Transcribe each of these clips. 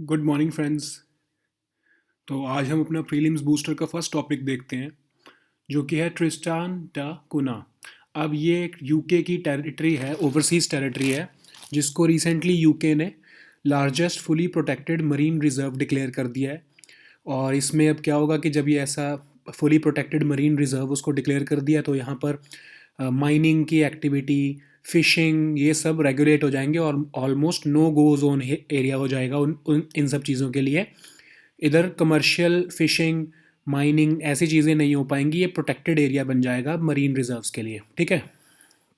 Good morning friends. तो आज हम अपना प्रीलिम्स बूस्टर का फर्स्ट टॉपिक देखते हैं, जो कि है ट्रिस्टान डा कुना। अब ये एक यूके की टेरिटरी है, ओवरसीज़ टेरिटरी है, जिसको रिसेंटली यूके ने largest fully protected marine reserve declare कर दिया है। और इसमें अब क्या होगा कि जब ये ऐसा फुली प्रोटेक्टेड मरीन रिजर्व उसको डिक्लेयर कर दिया तो यहाँ पर माइनिंग की एक्टिविटी, फिशिंग, ये सब रेगुलेट हो जाएंगे और ऑलमोस्ट नो गो जोन एरिया हो जाएगा इन सब चीज़ों के लिए। इधर कमर्शियल फिशिंग, माइनिंग ऐसी चीज़ें नहीं हो पाएंगी, ये प्रोटेक्टेड एरिया बन जाएगा मरीन रिजर्व्स के लिए। ठीक है,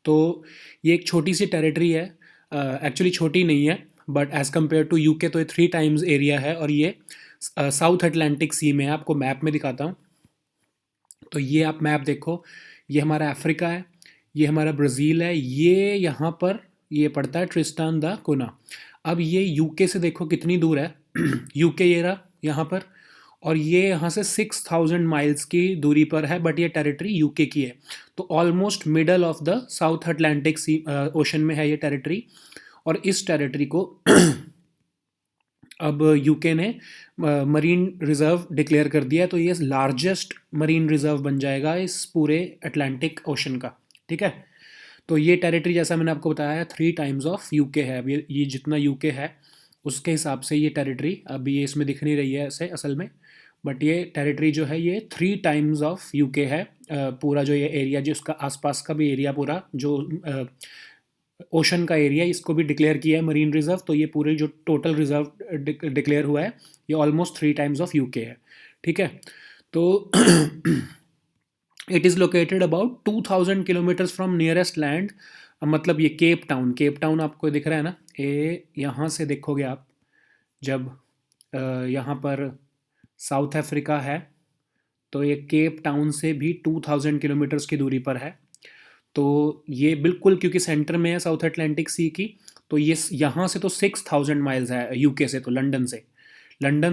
तो ये एक छोटी सी टेरिटरी है, एक्चुअली छोटी नहीं है, but as compare to UK तो ये 3 टाइम्स एरिया है। और ये साउथ अटलांटिक सी में है। आपको मैप में दिखाता हूँ। तो ये आप मैप देखो, ये हमारा अफ्रीका है, ये हमारा ब्राज़ील है, ये यहाँ पर ये पड़ता है ट्रिस्टान दा कुना। अब ये यूके से देखो कितनी दूर है। यूके ये रहा यहाँ पर, और ये यहाँ से 6000 माइल्स की दूरी पर है, बट ये टेरिटरी यूके की है। तो almost middle of the south Atlantic C ocean में है ये टेरिटरी। और इस टेरिटरी को अब यूके ने मरीन रिज़र्व डिक्लेयर कर दिया है, तो ये लार्जेस्ट मरीन रिज़र्व बन जाएगा इस पूरे अटलांटिक ओशन का। ठीक है, तो ये टेरिटरी जैसा मैंने आपको बताया 3 टाइम्स ऑफ यूके है। अब ये जितना यूके है उसके हिसाब से ये टेरिटरी, अब ये इसमें दिख नहीं रही है ऐसे असल में, बट ये टेरिटरी जो है ये 3 टाइम्स ऑफ यूके है। पूरा जो ये एरिया, जो उसका आसपास का भी एरिया, पूरा जो ओशन का एरिया, इसको भी डिक्लेयर किया है मरीन रिजर्व। तो ये पूरे जो टोटल रिजर्व डिक्लेयर हुआ है, ये ऑलमोस्ट 3 टाइम्स ऑफ यूके है। ठीक है, तो it is located about 2000 kilometres from nearest land. मतलब ये केप टाउन आपको दिख रहा है ना, ये यहाँ से देखोगे आप, जब यहाँ पर साउथ अफ्रीका है, तो ये केप टाउन से भी 2000 किलोमीटर्स की दूरी पर है। तो ये बिल्कुल, क्योंकि सेंटर में है साउथ अटलांटिक सी की, तो ये यहाँ से तो 6000 माइल्स है यूके से, तो लंदन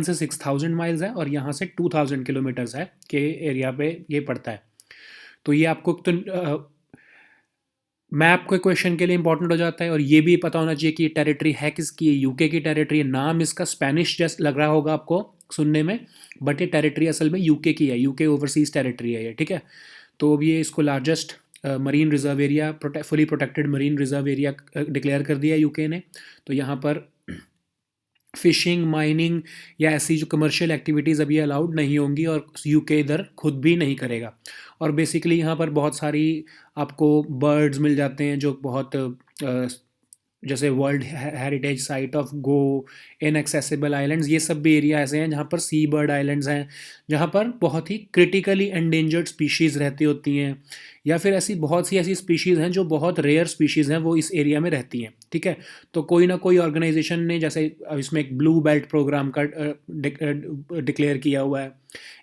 से 6000 माइल्स है, और यहाँ से 2000 किलोमीटर्स है के एरिया पे ये पड़ता है। तो ये आपको तो मैप के क्वेश्चन के लिए इंपॉर्टेंट हो जाता है। और ये भी पता होना चाहिए कि ये टेरिटरी है किसकी, है यूके की टेरिटरी है। नाम इसका स्पेनिश जैसा लग रहा होगा आपको सुनने में, बट ये टेरिटरी असल में यूके की है, यूके ओवरसीज टेरिटरी है ये। ठीक है, तो अब ये इसको largest marine reserve area, fully protected marine reserve area declare कर दिया यूके ने। तो यहाँ पर फिशिंग, माइनिंग या ऐसी जो कमर्शियल एक्टिविटीज़ अभी अलाउड नहीं होंगी, और यूके इधर खुद भी नहीं करेगा। और बेसिकली यहाँ पर बहुत सारी आपको बर्ड्स मिल जाते हैं जो बहुत जैसे world heritage site of go, inaccessible islands, ये सब भी एरिया ऐसे हैं जहाँ पर सी बर्ड आइलैंड्स हैं, जहाँ पर बहुत ही क्रिटिकली एंडेंजर्ड स्पीशीज़ रहती होती हैं, या फिर ऐसी बहुत सी ऐसी स्पीशीज़ हैं जो बहुत रेयर स्पीशीज़ हैं, वो इस एरिया में रहती हैं। ठीक है, तो कोई ना कोई ऑर्गेनाइजेशन ने, जैसे इसमें एक ब्लू बेल्ट प्रोग्राम का डिक्लेयर किया हुआ है,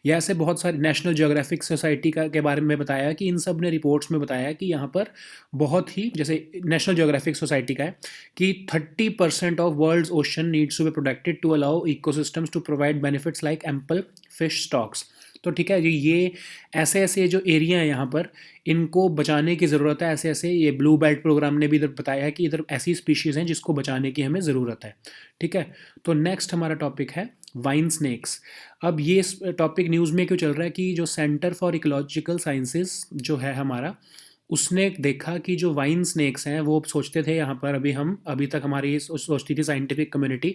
या ऐसे बहुत सारे नेशनल ज्योग्राफिक सोसाइटी का के बारे में बताया कि इन सब ने रिपोर्ट्स में बताया कि यहाँ पर बहुत ही, जैसे नेशनल ज्योग्राफिक सोसाइटी का है कि 30% of world's ocean needs to be protected to allow ecosystems to provide benefits like ample fish stocks. तो ठीक है, ये ऐसे ऐसे जो एरिया हैं यहाँ पर, इनको बचाने की ज़रूरत है। ऐसे ऐसे ये ब्लू बेल्ट प्रोग्राम ने भी इधर बताया है कि इधर ऐसी स्पीशीज़ हैं जिसको बचाने की हमें ज़रूरत है। ठीक है, तो नेक्स्ट हमारा टॉपिक है वाइन स्नेक्स। अब ये टॉपिक न्यूज़ में क्यों चल रहा है कि जो सेंटर फॉर इकोलॉजिकल साइंसेस जो है हमारा, उसने देखा कि जो वाइन स्नेक्स हैं, वो सोचते थे यहाँ पर, अभी तक हमारी सोचती थी साइंटिफिक कम्युनिटी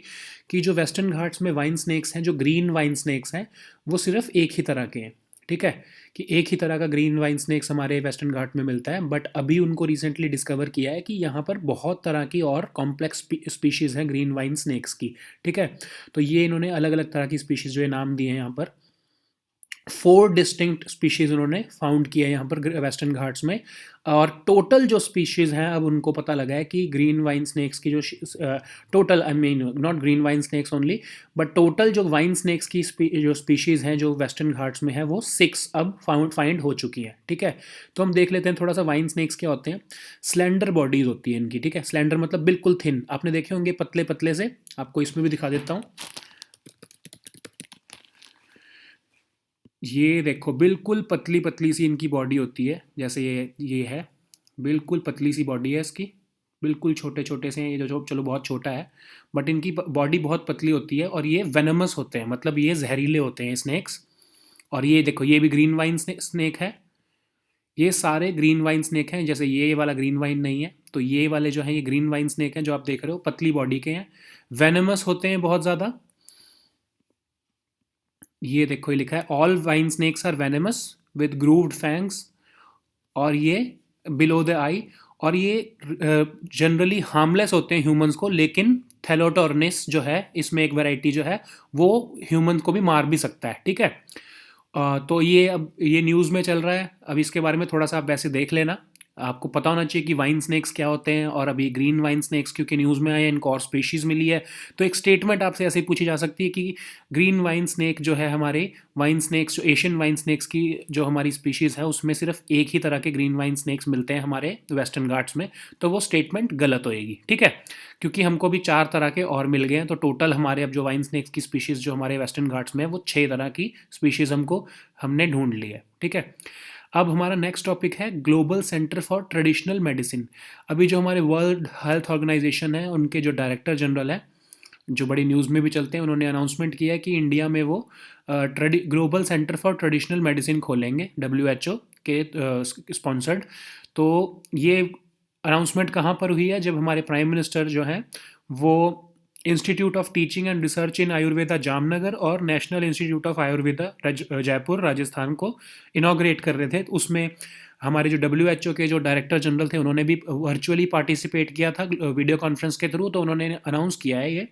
कि जो वेस्टर्न घाट्स में वाइन स्नेक्स हैं, जो ग्रीन वाइन स्नेक्स हैं, वो सिर्फ एक ही तरह के हैं। ठीक है, कि एक ही तरह का ग्रीन वाइन स्नेक्स हमारे वेस्टर्न घाट में मिलता है, बट अभी उनको रिसेंटली डिस्कवर किया है कि यहाँ पर बहुत तरह की और कॉम्प्लेक्स स्पीशीज़ हैं ग्रीन वाइन स्नेक्स की। ठीक है, तो ये इन्होंने अलग अलग तरह की स्पीशीज़ जो है नाम दिए हैं यहाँ पर। 4 डिस्टिंक्ट स्पीशीज़ उन्होंने फाउंड किया है यहाँ पर वेस्टर्न घाट्स में। और टोटल जो स्पीशीज़ हैं, अब उनको पता लगा है कि ग्रीन वाइन स्नेक्स की जो total, I mean not green vine snakes only, but total जो वाइन स्नेक्स की जो स्पीशीज़ हैं जो वेस्टर्न घाट्स में है, वो 6 अब फाइंड हो चुकी हैं। ठीक है, तो हम देख लेते हैं थोड़ा सा वाइन स्नेक्स क्या होते हैं। स्लेंडर बॉडीज़ होती है इनकी। ठीक है, स्लेंडर मतलब बिल्कुल थिन, आपने देखे होंगे पतले पतले से। आपको इसमें भी दिखा देता हूँ, ये देखो बिल्कुल पतली पतली सी इनकी बॉडी होती है, जैसे ये है, बिल्कुल पतली सी बॉडी है इसकी, बिल्कुल छोटे छोटे से हैं ये, जो चलो बहुत छोटा है, बट इनकी बॉडी बहुत पतली होती है और ये वेनमस होते हैं, मतलब ये जहरीले होते हैं स्नेक्स। और ये देखो, ये भी ग्रीन वाइन स्नेक है। ये सारे ग्रीन वाइन स्नेक हैं, जैसे ये वाला ग्रीन वाइन नहीं है, तो ये वाले जो हैं ये ग्रीन वाइन स्नेक हैं जो आप देख रहे हो, पतली बॉडी के हैं, वेनमस होते हैं बहुत ज़्यादा। ये देखो, ये लिखा है all vine snakes are venomous with grooved fangs, और ये बिलो द आई, और ये जनरली हार्मलेस होते हैं ह्यूमंस को, लेकिन थैलोटोर्निस जो है इसमें एक वैरायटी जो है वो ह्यूमंस को भी मार भी सकता है, ठीक है। तो ये अब ये न्यूज़ में चल रहा है, अब इसके बारे में थोड़ा सा आप वैसे देख लेना, आपको पता होना चाहिए कि वाइन स्नेक्स क्या होते हैं। और अभी ग्रीन वाइन स्नेक्स क्योंकि न्यूज़ में आए हैं, इनको और स्पीशीज़ मिली है, तो एक स्टेटमेंट आपसे ऐसे ही पूछी जा सकती है कि ग्रीन वाइन स्नेक जो है हमारे वाइन स्नेक्स, जो एशियन वाइन स्नेक्स की जो हमारी स्पीशीज़ है उसमें सिर्फ एक ही तरह के ग्रीन वाइन स्नेक्स मिलते हैं हमारे वेस्टर्न घाट्स में, तो वो स्टेटमेंट गलत होएगी, ठीक है। क्योंकि हमको भी 4 तरह के और मिल गए हैं, तो टोटल हमारे अब जो वाइन स्नेक्स की स्पीशीज़ जो हमारे वेस्टर्न घाट्स में है वो 6 तरह की स्पीशीज़ हमने ढूंढ ली है, ठीक है। अब हमारा नेक्स्ट टॉपिक है global centre for traditional medicine. अभी जो हमारे वर्ल्ड हेल्थ ऑर्गेनाइजेशन है उनके जो डायरेक्टर जनरल है, जो बड़ी न्यूज़ में भी चलते हैं, उन्होंने अनाउंसमेंट किया है कि इंडिया में वो global centre for traditional medicine खोलेंगे, WHO के स्पॉन्सर्ड। तो ये अनाउंसमेंट कहाँ पर हुई है, जब हमारे प्राइम मिनिस्टर जो हैं वो institute of teaching and research in Ayurveda Jamnagar और national institute of Ayurveda Jaipur Rajasthan को इनॉग्रेट कर रहे थे। उसमें हमारे जो WHO के जो डायरेक्टर जनरल थे उन्होंने भी वर्चुअली पार्टिसिपेट किया था वीडियो कॉन्फ्रेंस के थ्रू। तो उन्होंने अनाउंस किया है ये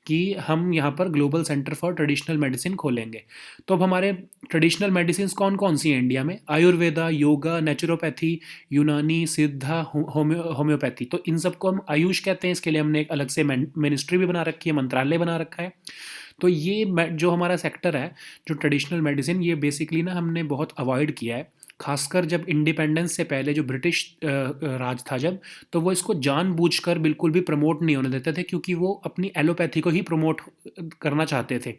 कि हम यहाँ पर global centre for traditional medicine खोलेंगे। तो अब हमारे ट्रेडिशनल मेडिसिन कौन कौन सी हैं इंडिया में? आयुर्वेदा, योगा, नेचुरोपैथी, यूनानी, सिद्धा, होम्योपैथी। तो इन सबको हम आयुष कहते हैं। इसके लिए हमने एक अलग से मिनिस्ट्री भी बना रखी है, मंत्रालय बना रखा है। तो ये जो हमारा सेक्टर है जो ट्रेडिशनल मेडिसिन, ये बेसिकली ना हमने बहुत अवॉइड किया है, खासकर जब इंडिपेंडेंस से पहले जो ब्रिटिश राज था जब, तो वो इसको जानबूझकर बिल्कुल भी प्रमोट नहीं होने देते थे, क्योंकि वो अपनी एलोपैथी को ही प्रमोट करना चाहते थे।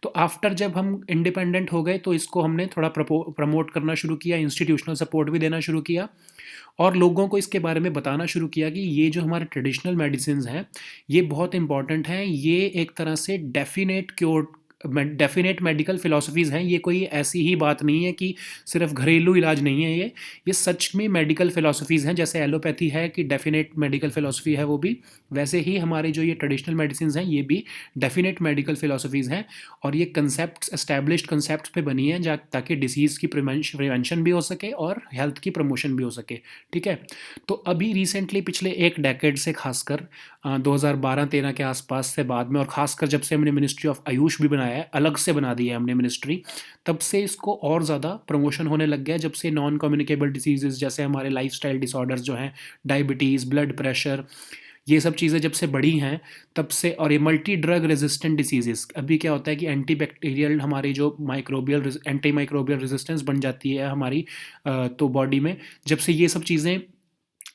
तो आफ्टर जब हम इंडिपेंडेंट हो गए तो इसको हमने थोड़ा प्रमोट करना शुरू किया, इंस्टीट्यूशनल सपोर्ट भी देना शुरू किया, और लोगों को इसके बारे में बताना शुरू किया कि ये जो हमारे ट्रेडिशनल मेडिसिन हैं ये बहुत इंपॉर्टेंट हैं, ये एक तरह से डेफिनेट मेडिकल फ़िलासफ़ीज़ हैं। ये कोई ऐसी ही बात नहीं है कि सिर्फ घरेलू इलाज नहीं है, ये सच में मेडिकल फ़िलासफ़ीज़ हैं। जैसे एलोपैथी है कि डेफिनेट मेडिकल फ़िलासफ़ी है वो भी, वैसे ही हमारे जो ये ट्रेडिशनल मेडिसिन हैं ये भी डेफिनेट मेडिकल फ़िलासफ़ीज़ हैं। और ये कंसेप्ट एस्टैब्लिश्ड कंसेप्ट्स पे बनी हैं ताकि डिसीज़ की प्रिवेंशन भी हो सके और हेल्थ की प्रमोशन भी हो सके, ठीक है। तो अभी रिसेंटली पिछले एक डेकेड से, खासकर 2012-13 के आसपास से बाद में, और खासकर जब से हमने मिनिस्ट्री ऑफ आयुष भी बनाया है, अलग से बना दी है हमने मिनिस्ट्री, तब से इसको और ज़्यादा प्रमोशन होने लग गया। जब से नॉन कम्युनिकेबल डिसीजेज़ जैसे हमारे लाइफस्टाइल डिसऑर्डर्स जो हैं, डायबिटीज़, ब्लड प्रेशर, ये सब चीज़ें जब से बढ़ी हैं तब से, और ये मल्टी ड्रग रेजिस्टेंट डिसीजेज़, अभी क्या होता है कि एंटी बैक्टीरियल हमारी जो एंटी माइक्रोबियल रेजिस्टेंस बन जाती है हमारी तो बॉडी में, जब से ये सब चीज़ें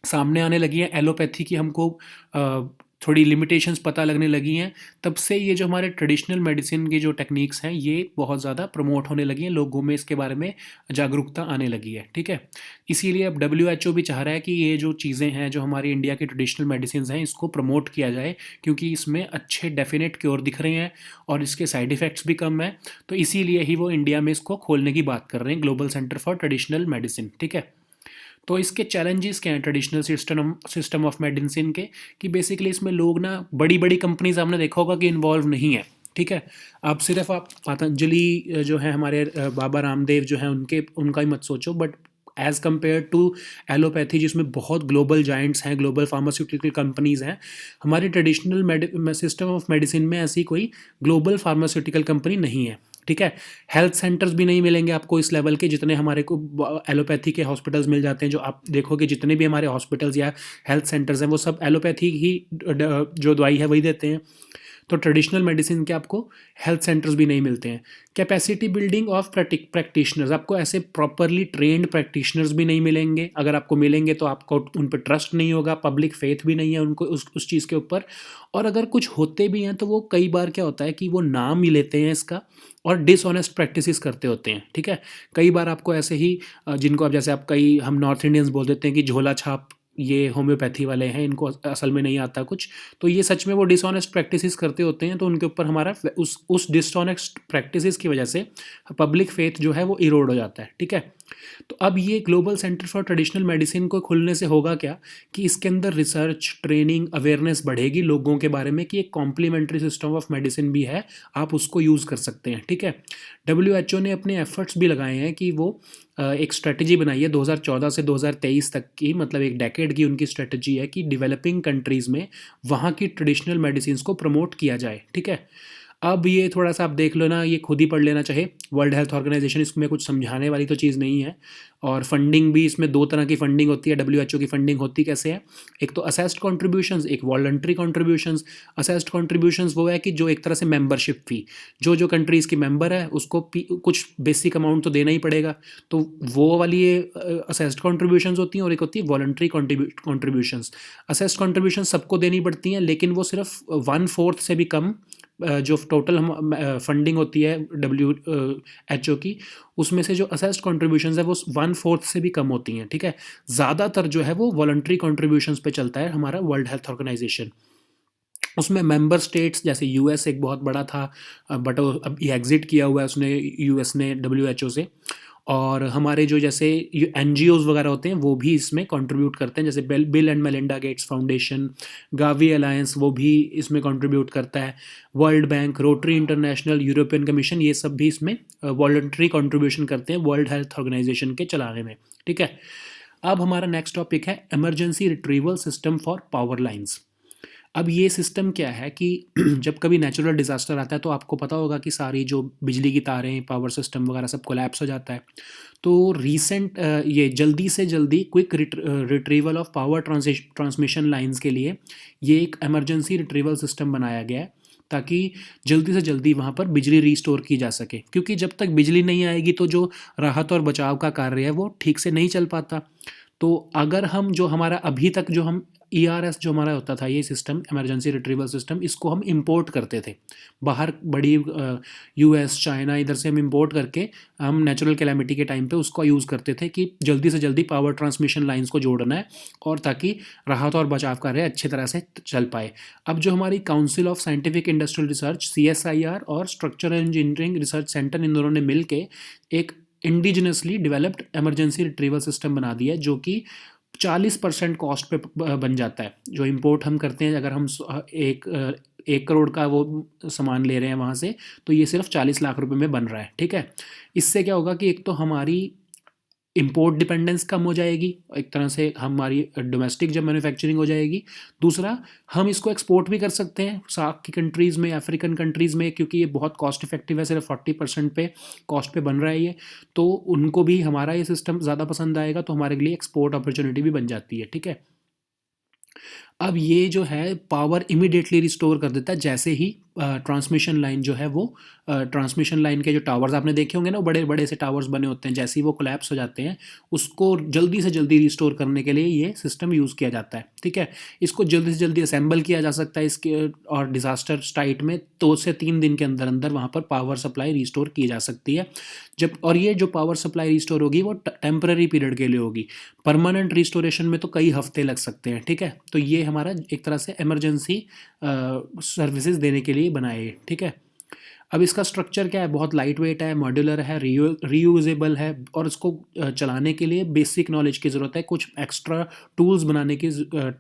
सामने आने लगी हैं, एलोपैथी की हमको थोड़ी लिमिटेशंस पता लगने लगी हैं, तब से ये जो हमारे ट्रेडिशनल मेडिसिन की जो टेक्निक्स हैं ये बहुत ज़्यादा प्रमोट होने लगी हैं, लोगों में इसके बारे में जागरूकता आने लगी है, ठीक है। इसीलिए अब WHO भी चाह रहा है कि ये जो चीज़ें हैं जो हमारी इंडिया की ट्रेडिशनल मेडिसिन हैं इसको प्रमोट किया जाए, क्योंकि इसमें अच्छे डेफिनेट क्योर दिख रहे हैं और इसके साइड इफ़ेक्ट्स भी कम हैं। तो इसीलिए ही वो इंडिया में इसको खोलने की बात कर रहे हैं, global centre for traditional medicine, ठीक है। तो इसके चैलेंजेस क्या हैं ट्रेडिशनल सिस्टम ऑफ मेडिसिन के, कि बेसिकली इसमें लोग ना, बड़ी बड़ी कंपनीज आपने देखा होगा कि इन्वॉल्व नहीं है, ठीक है। आप सिर्फ आप पतंजलि जो है हमारे बाबा रामदेव जो हैं उनका ही मत सोचो, but as compare to allopathy जिसमें बहुत ग्लोबल जाइंट्स हैं, ग्लोबल फार्मास्यूटिकल कंपनीज़ हैं, हमारी ट्रेडिशनल सिस्टम ऑफ मेडिसिन में ऐसी कोई ग्लोबल फार्मास्यूटिकल कंपनी नहीं है, ठीक है। हेल्थ सेंटर्स भी नहीं मिलेंगे आपको इस लेवल के, जितने हमारे को एलोपैथी के हॉस्पिटल्स मिल जाते हैं। जो आप देखोगे जितने भी हमारे हॉस्पिटल्स या हेल्थ सेंटर्स हैं वो सब एलोपैथी ही जो दवाई है वही देते हैं। तो ट्रेडिशनल मेडिसिन के आपको हेल्थ सेंटर्स भी नहीं मिलते हैं। कैपेसिटी बिल्डिंग ऑफ प्रैक्टिशनर्स, आपको ऐसे प्रॉपरली ट्रेंड प्रैक्टिशनर्स भी नहीं मिलेंगे। अगर आपको मिलेंगे तो आपको उन पर ट्रस्ट नहीं होगा, पब्लिक फेथ भी नहीं है उनको उस चीज़ के ऊपर। और अगर कुछ होते भी हैं तो वो कई बार क्या होता है कि वो नाम ही लेते हैं इसका और डिसऑनेस्ट प्रैक्टिसेस करते होते हैं, ठीक है। कई बार आपको ऐसे ही जिनको आप जैसे आप कई हम नॉर्थ इंडियंस बोल देते हैं कि झोला छाप ये होम्योपैथी वाले हैं, इनको असल में नहीं आता कुछ, तो ये सच में वो डिसऑनेस्ट प्रैक्टिसेस करते होते हैं, तो उनके ऊपर हमारा उस डिसऑनेस्ट प्रैक्टिसेस की वजह से पब्लिक फेथ जो है वो इरोड हो जाता है, ठीक है। तो अब ये global centre for traditional medicine को खुलने से होगा क्या कि इसके अंदर रिसर्च, ट्रेनिंग, अवेयरनेस बढ़ेगी लोगों के बारे में कि एक कॉम्प्लीमेंट्री सिस्टम ऑफ मेडिसिन भी है, आप उसको यूज़ कर सकते हैं, ठीक है। WHO ने अपने एफर्ट्स भी लगाए हैं कि वो एक स्ट्रेटजी बनाई है 2014 से 2023 तक की, मतलब एक डेकेड की उनकी स्ट्रेटजी है कि डेवलपिंग कंट्रीज़ में वहाँ की ट्रेडिशनल मेडिसिन को प्रमोट किया जाए, ठीक है। अब ये थोड़ा सा आप देख लो ना, ये खुद ही पढ़ लेना चाहे, वर्ल्ड हेल्थ ऑर्गेनाइजेशन, इसमें कुछ समझाने वाली तो चीज़ नहीं है। और फंडिंग भी, इसमें दो तरह की फंडिंग होती है। WHO की फंडिंग होती कैसे है, एक तो असेस्ड कॉन्ट्रीब्यूशंस, एक वॉलंटरी कॉन्ट्रीब्यूशंस। असेस्ड कॉन्ट्रीब्यूशंस वो है कि जो एक तरह से मेंबरशिप फ़ी, जो कंट्रीज़ की मेंबर है उसको कुछ बेसिक अमाउंट तो देना ही पड़ेगा, तो वो वाली ये असेस्ड कॉन्ट्रीब्यूशंस होती हैं। और एक होती है वॉलंटरी कॉन्ट्रीब्यूशंस। असेस्ड कॉन्ट्रीब्यूशन सबको देनी पड़ती हैं, लेकिन वो सिर्फ 1/4 से भी कम जो टोटल हम फंडिंग होती है WHO की, उसमें से जो असेस्ड कॉन्ट्रीब्यूशंस है वो 1/4 से भी कम होती हैं, ठीक है। ज़्यादातर जो है वो वॉलंटरी कॉन्ट्रीब्यूशंस पे चलता है हमारा वर्ल्ड हेल्थ ऑर्गेनाइजेशन। उसमें मेंबर स्टेट्स जैसे US एक बहुत बड़ा था, बट अब ये एग्जिट किया हुआ है उसने, US ने WHO से। और हमारे जो जैसे NGOs वगैरह होते हैं वो भी इसमें कंट्रीब्यूट करते हैं, जैसे bill and Melinda Gates foundation, Gavi alliance, वो भी इसमें कंट्रीब्यूट करता है। World bank, rotary international, European commission, ये सब भी इसमें वॉलंटरी कंट्रीब्यूशन करते हैं वर्ल्ड हेल्थ ऑर्गेनाइजेशन के चलाने में, ठीक है। अब हमारा नेक्स्ट टॉपिक है emergency retrieval system for power lines. अब ये सिस्टम क्या है कि जब कभी नेचुरल डिज़ास्टर आता है तो आपको पता होगा कि सारी जो बिजली की तारें, पावर सिस्टम वगैरह सब कोलैप्स हो जाता है। तो रीसेंट ये जल्दी से जल्दी quick retrieval of power transmission lines के लिए ये एक इमरजेंसी रिट्रीवल सिस्टम बनाया गया है, ताकि जल्दी से जल्दी वहाँ पर बिजली रीस्टोर की जा सके, क्योंकि जब तक बिजली नहीं आएगी तो जो राहत और बचाव का कार्य है वो ठीक से नहीं चल पाता। तो अगर हम जो हमारा अभी तक जो हम ERS जो हमारा होता था, ये सिस्टम इमरजेंसी रिट्रीवल सिस्टम, इसको हम इंपोर्ट करते थे बाहर, बड़ी US, चाइना, इधर से हम इंपोर्ट करके हम नेचुरल कैलेमिटी के टाइम पे उसको यूज़ करते थे कि जल्दी से जल्दी पावर ट्रांसमिशन लाइंस को जोड़ना है और ताकि राहत और बचाव कार्य अच्छी तरह से चल पाए। अब जो हमारी council of scientific industrial research CSIR और स्ट्रक्चरल इंजीनियरिंग रिसर्च सेंटर, इन दोनों ने मिल के एक indigenously developed emergency retrieval system बना दिया है, जो कि 40% कॉस्ट पे बन जाता है। जो इंपोर्ट हम करते हैं, अगर हम 1 करोड़ का वो सामान ले रहे हैं वहाँ से, तो ये सिर्फ 40 लाख रुपए में बन रहा है, ठीक है। इससे क्या होगा कि एक तो हमारी इंपोर्ट डिपेंडेंस कम हो जाएगी, एक तरह से हमारी डोमेस्टिक जब मैन्युफैक्चरिंग हो जाएगी। दूसरा, हम इसको एक्सपोर्ट भी कर सकते हैं सार्क की कंट्रीज़ में, अफ्रीकन कंट्रीज़ में, क्योंकि ये बहुत कॉस्ट इफेक्टिव है, सिर्फ 40% पे कॉस्ट पे बन रहा है ये, तो उनको भी हमारा ये सिस्टम ज़्यादा पसंद आएगा, तो हमारे लिए एक्सपोर्ट अपॉर्चुनिटी भी बन जाती है, ठीक है। अब ये जो है पावर इमीडिएटली रिस्टोर कर देता है जैसे ही ट्रांसमिशन लाइन जो है वो ट्रांसमिशन लाइन के जो टावर्स आपने देखे होंगे ना, बड़े बड़े से टावर्स बने होते हैं, जैसे ही वो कोलैप्स हो जाते हैं उसको जल्दी से जल्दी रिस्टोर करने के लिए ये सिस्टम यूज़ किया जाता है, ठीक है। इसको जल्दी से जल्दी असेंबल किया जा सकता है इसके, और डिज़ास्टर साइट में 2 से 3 दिन के अंदर अंदर वहाँ पर पावर सप्लाई रिस्टोर की जा सकती है। जब, और ये जो पावर सप्लाई रिस्टोर होगी वो टेम्पररी पीरियड के लिए होगी, परमानेंट रिस्टोरेशन में तो कई हफ्ते लग सकते हैं, ठीक है। तो ये हमारा एक तरह से इमरजेंसी सर्विसेज देने के लिए बनाए, ठीक है। अब इसका स्ट्रक्चर क्या है, बहुत लाइट वेट है, मॉड्यूलर है, रीयूजेबल है, और इसको चलाने के लिए बेसिक नॉलेज की ज़रूरत है, कुछ एक्स्ट्रा टूल्स बनाने की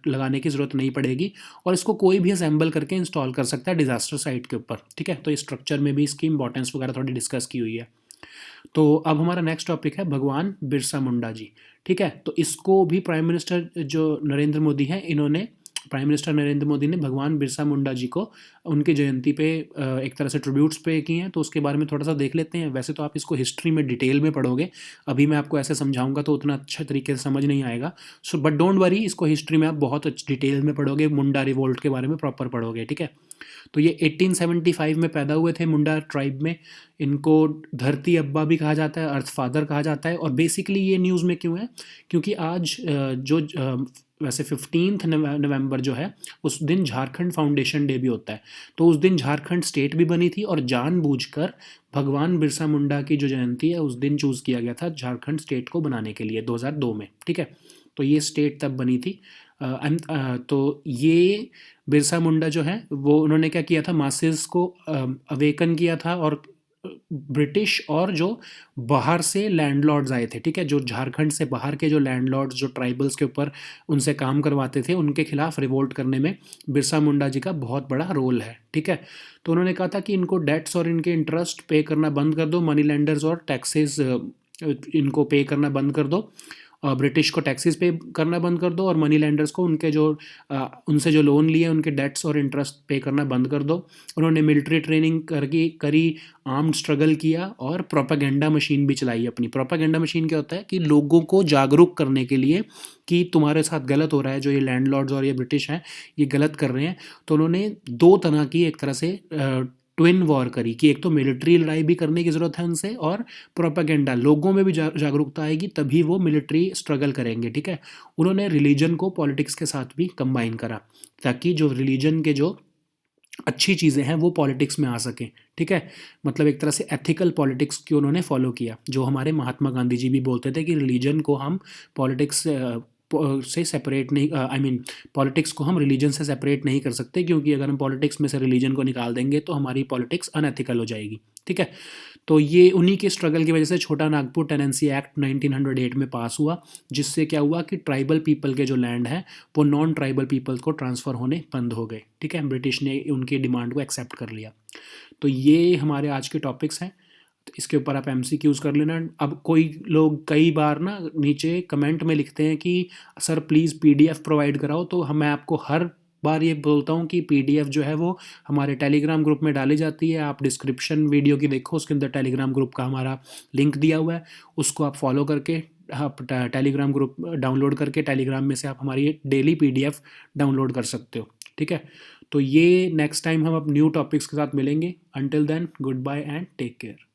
लगाने की ज़रूरत नहीं पड़ेगी, और इसको कोई भी असेंबल करके इंस्टॉल कर सकता है डिज़ास्टर साइट के ऊपर, ठीक है। तो इस स्ट्रक्चर में भी इसकी इंपॉर्टेंस वगैरह थोड़ी डिस्कस की हुई है। तो अब हमारा नेक्स्ट टॉपिक है भगवान बिरसा मुंडा जी, ठीक है। तो इसको भी प्राइम मिनिस्टर जो नरेंद्र मोदी हैं, इन्होंने, प्राइम मिनिस्टर नरेंद्र मोदी ने भगवान बिरसा मुंडा जी को उनकी जयंती पे एक तरह से ट्रिब्यूट्स पे किए हैं, तो उसके बारे में थोड़ा सा देख लेते हैं। वैसे तो आप इसको हिस्ट्री में डिटेल में पढ़ोगे, अभी मैं आपको ऐसे समझाऊंगा तो उतना अच्छे तरीके से समझ नहीं आएगा, सो बट डोंट वरी, इसको हिस्ट्री में आप बहुत डिटेल में पढ़ोगे, मुंडा रिवोल्ट के बारे में प्रॉपर पढ़ोगे, ठीक है। तो ये 1875 में पैदा हुए थे मुंडा ट्राइब में। इनको धरती अब्बा भी कहा जाता है, अर्थ फादर कहा जाता है। और बेसिकली ये न्यूज़ में क्यों है, क्योंकि आज वैसे 15 नवंबर जो है, उस दिन झारखंड फाउंडेशन डे भी होता है, तो उस दिन झारखंड स्टेट भी बनी थी, और जानबूझकर भगवान बिरसा मुंडा की जो जयंती है उस दिन चूज़ किया गया था झारखंड स्टेट को बनाने के लिए 2002 में, ठीक है। तो ये स्टेट तब बनी थी। तो ये बिरसा मुंडा जो है वो उन्होंने क्या किया था, मासेस को अवेकन किया था, और ब्रिटिश और जो बाहर से लैंडलॉर्ड्स आए थे, ठीक है, जो झारखंड से बाहर के जो लैंडलॉर्ड्स जो ट्राइबल्स के ऊपर उनसे काम करवाते थे, उनके खिलाफ रिवोल्ट करने में बिरसा मुंडा जी का बहुत बड़ा रोल है, ठीक है। तो उन्होंने कहा था कि इनको डेट्स और इनके इंटरेस्ट पे करना बंद कर दो, मनी लैंडर्स और टैक्सेस इनको पे करना बंद कर दो, ब्रिटिश को टैक्सेस पे करना बंद कर दो, और मनी लैंडर्स को उनके जो उनसे जो लोन लिए उनके डेट्स और इंटरेस्ट पे करना बंद कर दो। उन्होंने मिलिट्री ट्रेनिंग करी, आर्म्ड स्ट्रगल किया, और प्रोपागेंडा मशीन भी चलाई अपनी। प्रोपागेंडा मशीन क्या होता है कि लोगों को जागरूक करने के लिए कि तुम्हारे साथ गलत हो रहा है, जो ये लैंडलॉर्ड्स और ये ब्रिटिश हैं ये गलत कर रहे हैं। तो उन्होंने दो तरह की एक तरह से ट्विन वॉर करी, कि एक तो मिलिट्री लड़ाई भी करने की ज़रूरत है उनसे, और प्रोपागेंडा, लोगों में भी जागरूकता आएगी तभी वो मिलिट्री स्ट्रगल करेंगे, ठीक है। उन्होंने रिलीजन को पॉलिटिक्स के साथ भी कंबाइन करा, ताकि जो रिलीजन के जो अच्छी चीज़ें हैं वो पॉलिटिक्स में आ सकें, ठीक है। मतलब एक तरह से एथिकल पॉलिटिक्स की उन्होंने फॉलो किया, जो हमारे महात्मा गांधी जी भी बोलते थे कि रिलीजन को हम पॉलिटिक्स से सेपरेट नहीं, आई मीन पॉलिटिक्स को हम रिलीजन से सेपरेट नहीं कर सकते, क्योंकि अगर हम पॉलिटिक्स में से रिलीजन को निकाल देंगे तो हमारी पॉलिटिक्स अनएथिकल हो जाएगी, ठीक है। तो ये उन्हीं के स्ट्रगल की वजह से छोटा नागपुर टेनेंसी एक्ट 1908 में पास हुआ, जिससे क्या हुआ कि ट्राइबल पीपल के जो लैंड हैं वो नॉन ट्राइबल पीपल्स को ट्रांसफ़र होने बंद हो गए, ठीक है। ब्रिटिश ने उनकी डिमांड को एक्सेप्ट कर लिया। तो ये हमारे आज के टॉपिक्स हैं, तो इसके ऊपर आप MCQs कर लेना। अब कोई लोग कई बार ना नीचे कमेंट में लिखते हैं कि सर प्लीज़ PDF प्रोवाइड कराओ, तो मैं आपको हर बार ये बोलता हूँ कि PDF जो है वो हमारे टेलीग्राम ग्रुप में डाली जाती है। आप डिस्क्रिप्शन वीडियो की देखो, उसके अंदर टेलीग्राम ग्रुप का हमारा लिंक दिया हुआ है, उसको आप फॉलो करके आप टेलीग्राम ग्रुप डाउनलोड करके टेलीग्राम में से आप हमारी डेली PDF डाउनलोड कर सकते हो, ठीक है। तो ये नेक्स्ट टाइम हम अब न्यू टॉपिक्स के साथ मिलेंगे। Until then, good bye and take care.